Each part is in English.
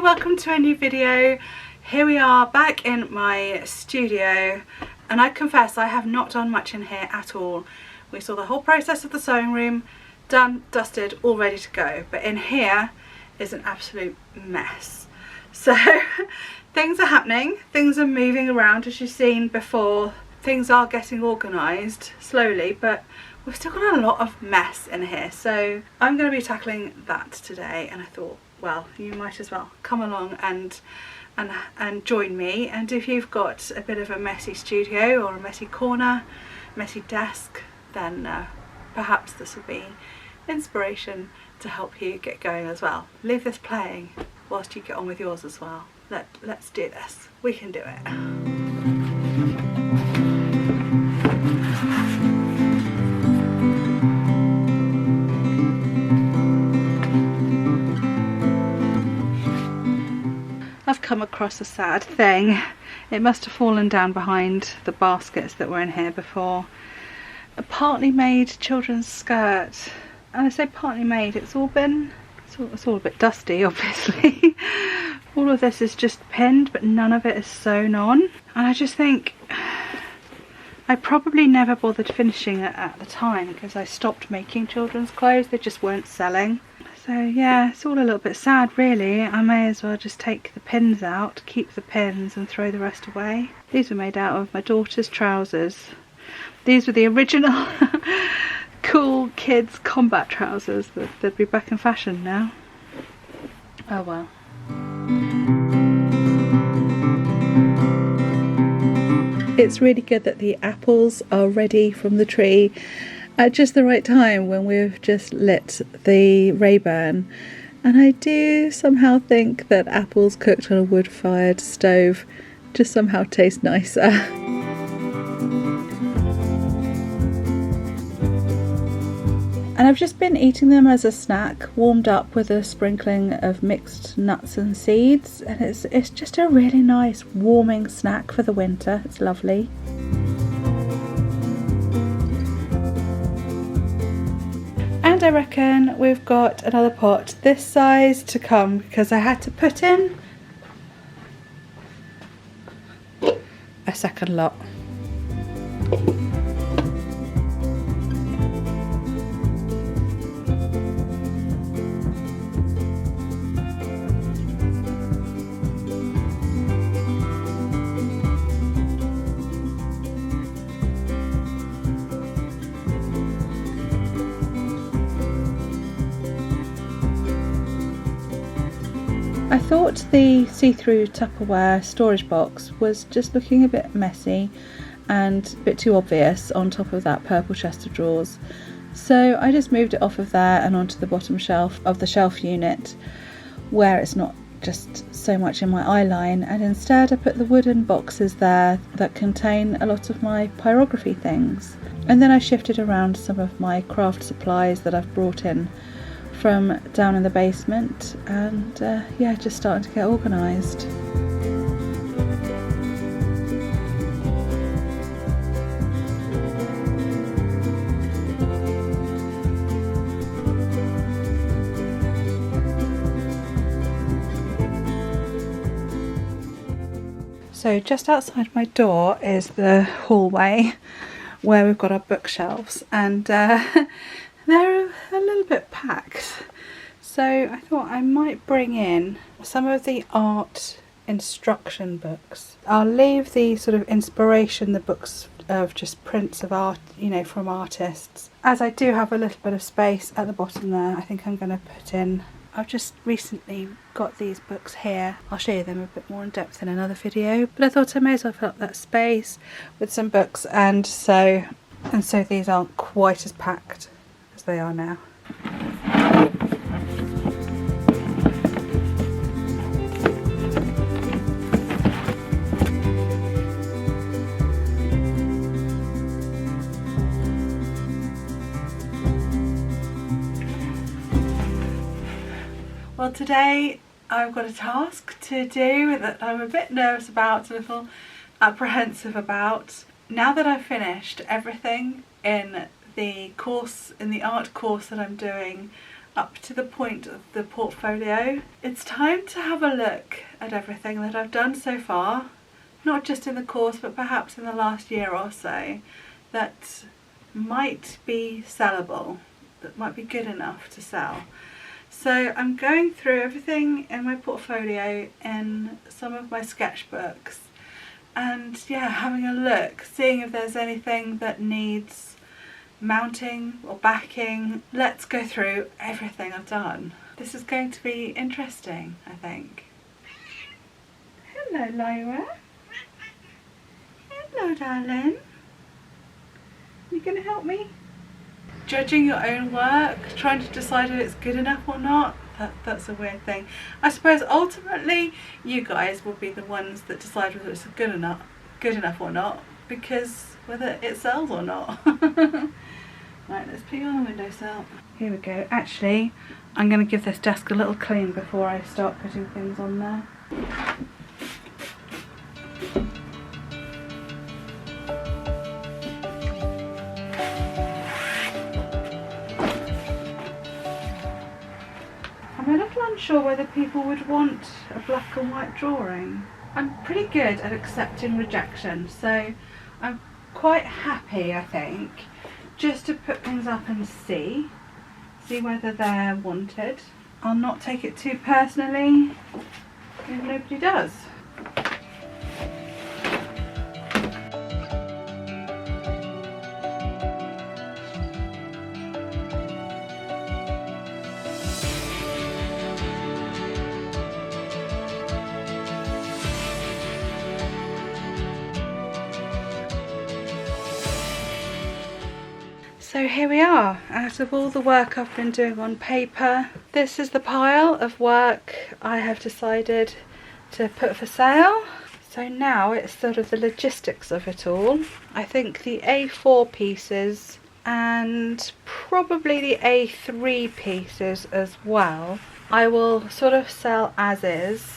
welcome to a new video. Here we are back in my studio, and I confess I have not done much in here at all. We saw the whole process of the sewing room, done, dusted, all ready to go, but in here is an absolute mess. So things are happening, things are moving around as you've seen before, things are getting organised slowly, but we've still got a lot of mess in here. So I'm going to be tackling that today, and I thought, well, you might as well come along and join me. And if you've got a bit of a messy studio or a messy corner, messy desk, then perhaps this will be inspiration to help you get going as well. Leave this playing whilst you get on with yours as well. Let's do this. We can do it. I've come across a sad thing. It must have fallen down behind the baskets that were in here before. A partly made children's skirt. And I say partly made, it's all a bit dusty, obviously. All of this is just pinned, but none of it is sewn on. And I just think I probably never bothered finishing it at the time because I stopped making children's clothes. They just weren't selling. So yeah, it's all a little bit sad really. I may as well just take the pins out, keep the pins and throw the rest away. These were made out of my daughter's trousers. These were the original cool kids combat trousers. They'd be back in fashion now. Oh well. It's really good that the apples are ready from the tree at just the right time when we've just lit the Rayburn, and I do somehow think that apples cooked on a wood-fired stove just somehow taste nicer. And I've just been eating them as a snack, warmed up with a sprinkling of mixed nuts and seeds, and it's just a really nice warming snack for the winter. It's lovely. And I reckon we've got another pot this size to come because I had to put in a second lot. I thought the see-through Tupperware storage box was just looking a bit messy and a bit too obvious on top of that purple chest of drawers. So I just moved it off of there and onto the bottom shelf of the shelf unit where it's not just so much in my eye line, and instead I put the wooden boxes there that contain a lot of my pyrography things. And then I shifted around some of my craft supplies that I've brought in from down in the basement, and yeah, just starting to get organised. So just outside my door is the hallway where we've got our bookshelves, and they're a little bit packed, so I thought I might bring in some of the art instruction books. I'll leave the sort of inspiration, the books of just prints of art, you know, from artists, as I do have a little bit of space at the bottom there. I think I'm going to put in, I've just recently got these books here. I'll show you them a bit more in depth in another video, but I thought I may as well fill up that space with some books, and so these aren't quite as packed as they are now. Well, today I've got a task to do that I'm a bit nervous about, a little apprehensive about. Now that I've finished everything in the course, in the art course that I'm doing, up to the point of the portfolio. It's time to have a look at everything that I've done so far, not just in the course but perhaps in the last year or so, that might be sellable, that might be good enough to sell. So I'm going through everything in my portfolio in some of my sketchbooks and yeah, having a look, seeing if there's anything that needs mounting or backing. Let's go through everything I've done. This is going to be interesting, I think. Hello, Lyra. Hello, darling. You gonna help me? Judging your own work, trying to decide if it's good enough or not, that's a weird thing. I suppose ultimately you guys will be the ones that decide whether it's good enough or not, because whether it sells or not. Right, let's put you on the windowsill. Here we go. Actually, I'm going to give this desk a little clean before I start putting things on there. I'm a little unsure whether people would want a black and white drawing. I'm pretty good at accepting rejection, so I'm quite happy, I think, just to put things up and see whether they're wanted. I'll not take it too personally if nobody does. So here we are, out of all the work I've been doing on paper, this is the pile of work I have decided to put for sale. So now it's sort of the logistics of it all. I think the A4 pieces and probably the A3 pieces as well, I will sort of sell as is.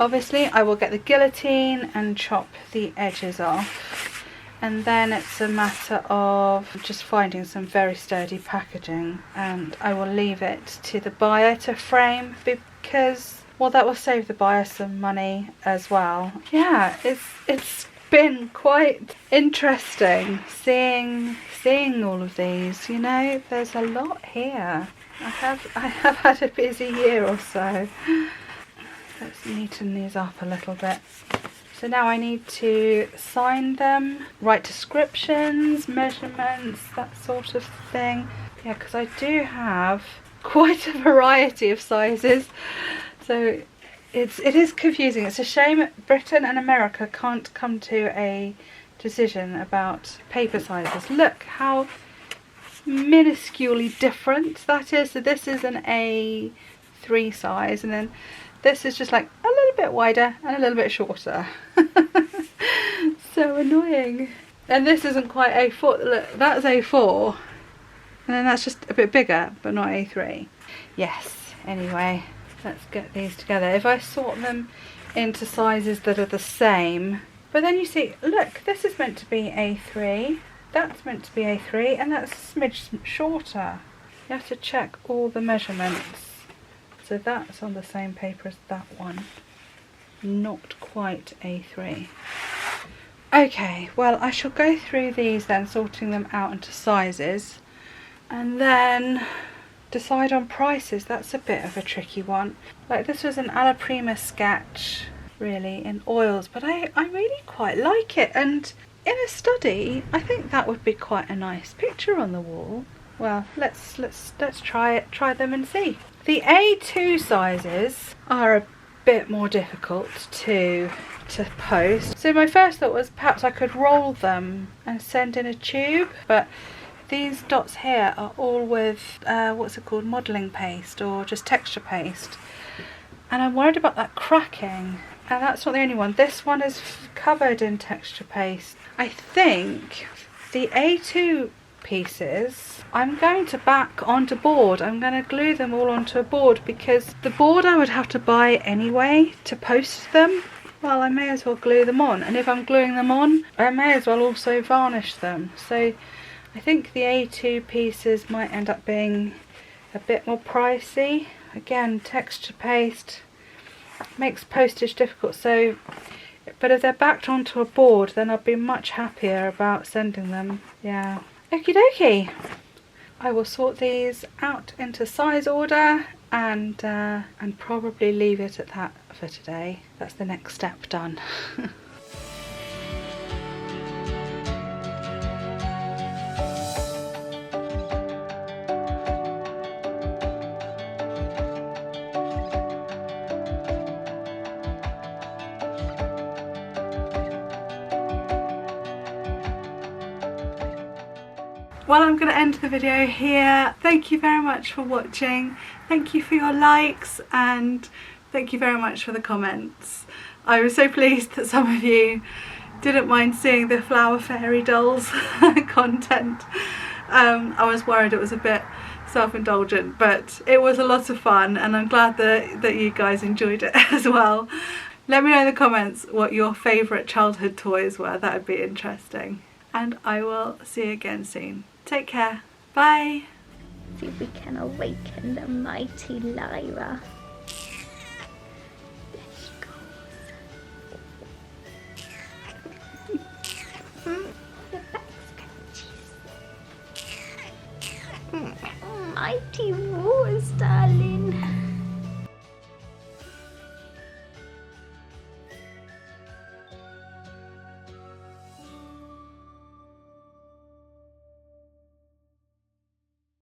Obviously I will get the guillotine and chop the edges off. And then it's a matter of just finding some very sturdy packaging, and I will leave it to the buyer to frame, because, well, that will save the buyer some money as well. Yeah, it's been quite interesting seeing all of these, you know. There's a lot here. I have had a busy year or so. Let's neaten these up a little bit. So now I need to sign them, write descriptions, measurements, that sort of thing. Yeah, because I do have quite a variety of sizes. So it is confusing. It's a shame Britain and America can't come to a decision about paper sizes. Look how minusculely different that is. So this is an A3 size, and then this is just like a little bit wider and a little bit shorter. So annoying. And this isn't quite A4. Look, that's A4. And then that's just a bit bigger, but not A3. Yes, anyway, let's get these together. If I sort them into sizes that are the same. But then you see, look, this is meant to be A3. That's meant to be A3, and that's a smidge shorter. You have to check all the measurements. So that's on the same paper as that one. Not quite A3. Okay, well, I shall go through these then, sorting them out into sizes, and then decide on prices. That's a bit of a tricky one. Like, this was an alla prima sketch, really, in oils, but I really quite like it, and in a study, I think that would be quite a nice picture on the wall. Well, let's try them and see. The A2 sizes are a bit more difficult to post. So my first thought was perhaps I could roll them and send in a tube, but these dots here are all with what's it called, modelling paste or just texture paste, and I'm worried about that cracking. And that's not the only one. This one is covered in texture paste. I think the A2 pieces I'm going to back onto board. I'm going to glue them all onto a board, because the board I would have to buy anyway to post them. Well, I may as well glue them on, and if I'm gluing them on, I may as well also varnish them. So I think the A2 pieces might end up being a bit more pricey. Again, texture paste makes postage difficult, so but if they're backed onto a board then I'd be much happier about sending them. Yeah. Okie dokie. I will sort these out into size order and probably leave it at that for today. That's the next step done. Well, I'm going to end the video here. Thank you very much for watching. Thank you for your likes and thank you very much for the comments. I was so pleased that some of you didn't mind seeing the flower fairy dolls content. I was worried it was a bit self-indulgent, but it was a lot of fun and I'm glad that you guys enjoyed it as well. Let me know in the comments what your favourite childhood toys were. That would be interesting. And I will see you again soon. Take care. Bye. See if we can awaken the mighty Lyra.